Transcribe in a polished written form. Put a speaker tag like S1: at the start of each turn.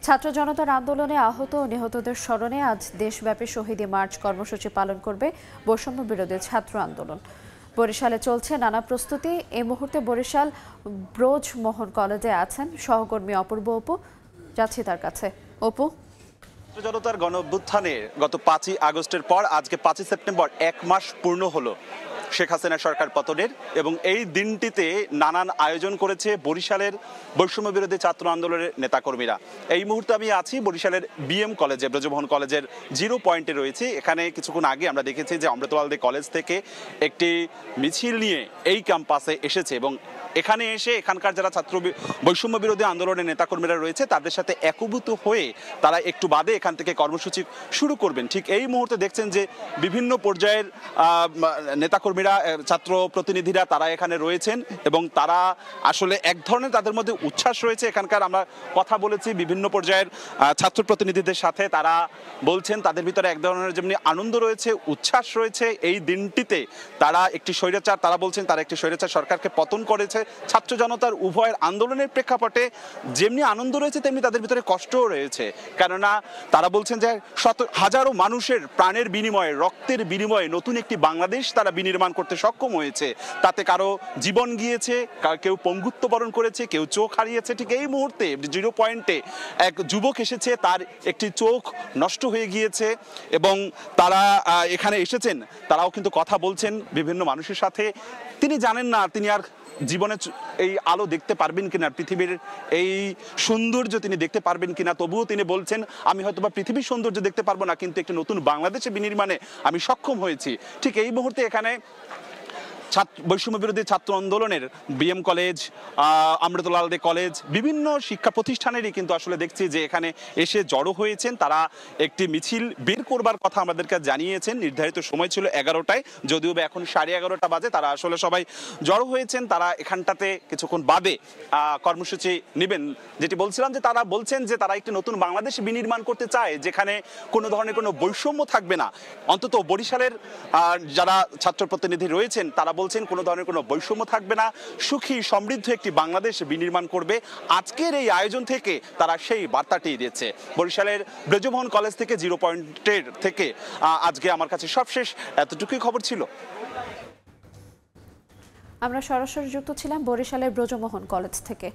S1: ছাত্র জনতার আন্দোলনে আহত ও নিহতদের স্মরণে আজ দেশব্যাপী শহীদী মার্চ কর্মসূচি পালন করবে বৈষম্য বিরোধী ছাত্র আন্দোলন। বরিশালে চলছে নানা প্রস্তুতি। এই মুহূর্তে বরিশাল ব্রজমোহন কলেজে আছেন সহকর্মী অপূর্ব অপু। যাচ্ছি তার কাছে। অপু,
S2: জনতার গণ অভ্যুত্থানে গত 5ই আগস্টের পর আজকে 5ই সেপ্টেম্বর 1 মাস পূর্ণ হলো শেখ হাসিনা সরকার পতনের, এবং এই দিনটিতে নানান আয়োজন করেছে বরিশালের বৈষম্য বিরোধী ছাত্র আন্দোলনের নেতাকর্মীরা। এই মুহূর্তে আমি আছি বরিশালের বিএম কলেজে, ব্রজমোহন কলেজের 0 পয়েন্টে রয়েছে। এখানে কিছুক্ষণ আগে আমরা দেখেছি যে অমৃতলাল কলেজ থেকে একটি মিছিল নিয়ে এই ক্যাম্পাসে এসেছে, এবং এখানে এসে এখানকার যারা ছাত্র বৈষম্য বিরোধী আন্দোলনের নেতাকর্মীরা রয়েছে তাদের সাথে একীভূত হয়ে তারা একটু বাদে এখান থেকে কর্মসূচি শুরু করবেন। ঠিক এই মুহূর্তে দেখছেন যে বিভিন্ন পর্যায়ের নেতাকর্মীরা, ছাত্র প্রতিনিধিরা তারা এখানে রয়েছেন, এবং তারা আসলে এক ধরনের তাদের মধ্যে উচ্ছ্বাস রয়েছে। এখানকার আমরা কথা বলেছি বিভিন্ন পর্যায়ের ছাত্র প্রতিনিধিদের সাথে, তারা বলছেন তাদের ভিতরে এক ধরনের যেমনি আনন্দ রয়েছে, উচ্ছ্বাস রয়েছে। এই দিনটিতে তারা একটি স্বৈরাচার, তারা বলছেন তারা একটি স্বৈরাচার সরকারকে পতন করেছে। ছাত্র জনতার উভয়ের আন্দোলনের প্রেক্ষাপটে যেমনি আনন্দ রয়েছে তেমনি তাদের ভিতরে কষ্টও রয়েছে, কেননা তারা বলছেন যে হাজারো মানুষের প্রাণের বিনিময়ে, রক্তের বিনিময়ে নতুন একটি বাংলাদেশ তারা বিনির্মাণ করতে সক্ষম হয়েছে। তাতে কারো জীবন গিয়েছে, কেউ পঙ্গুত্ব বরণ করেছে, কেউ চোখ হারিয়েছে। ঠিক এই মুহূর্তে 0 পয়েন্টে এক যুবক এসেছে, তার একটি চোখ নষ্ট হয়ে গিয়েছে, এবং তারা এখানে এসেছেন। তারাও কিন্তু কথা বলছেন বিভিন্ন মানুষের সাথে। তিনি জানেন না তিনি আর জীবনে এই আলো দেখতে পারবেন কিনা, পৃথিবীর এই সৌন্দর্য তিনি দেখতে পারবেন কিনা। তবুও তিনি বলছেন, আমি হয়তো বা পৃথিবীর সৌন্দর্য দেখতে পারবো না, কিন্তু একটি নতুন বাংলাদেশে বিনির্মাণে আমি সক্ষম হয়েছি। ঠিক এই মুহূর্তে এখানে বৈষম্য বিরোধী ছাত্র আন্দোলনের বিএম কলেজ, অমৃতলাল কলেজ, বিভিন্ন শিক্ষা প্রতিষ্ঠানেরই কিন্তু আসলে দেখছি যে এখানে এসে জড়ো হয়েছেন। তারা একটি মিছিল বের করবার কথা আমাদেরকে জানিয়েছেন। নির্ধারিত সময় ছিল 11টায়, যদিও বা এখন 11:30 বাজে। তারা আসলে সবাই জড়ো হয়েছেন। তারা এখানটাতে কিছুক্ষণ বাদে কর্মসূচি নেবেন। যেটি বলছিলাম যে তারা বলছেন যে তারা একটি নতুন বাংলাদেশ বিনির্মাণ করতে চায়, যেখানে কোনো ধরনের কোনো বৈষম্য থাকবে না। অন্তত বরিশালের যারা ছাত্র প্রতিনিধি রয়েছেন তারা বলছেন কোনো ধরনের কোনো বৈষম্য থাকবে না, সুখী সমৃদ্ধ একটি বাংলাদেশ বিনির্মাণ করবে। আজকের এই আয়োজন থেকে তারা সেই বার্তাটি দিয়েছে। বরিশালের ব্রজমোহন কলেজ থেকে 0 পয়েন্টের থেকে আজকে আমার কাছে সবশেষ এতটুকুই খবর ছিল।
S1: আমরা সরাসরি যুক্ত ছিলাম বরিশালের ব্রজমোহন কলেজ থেকে।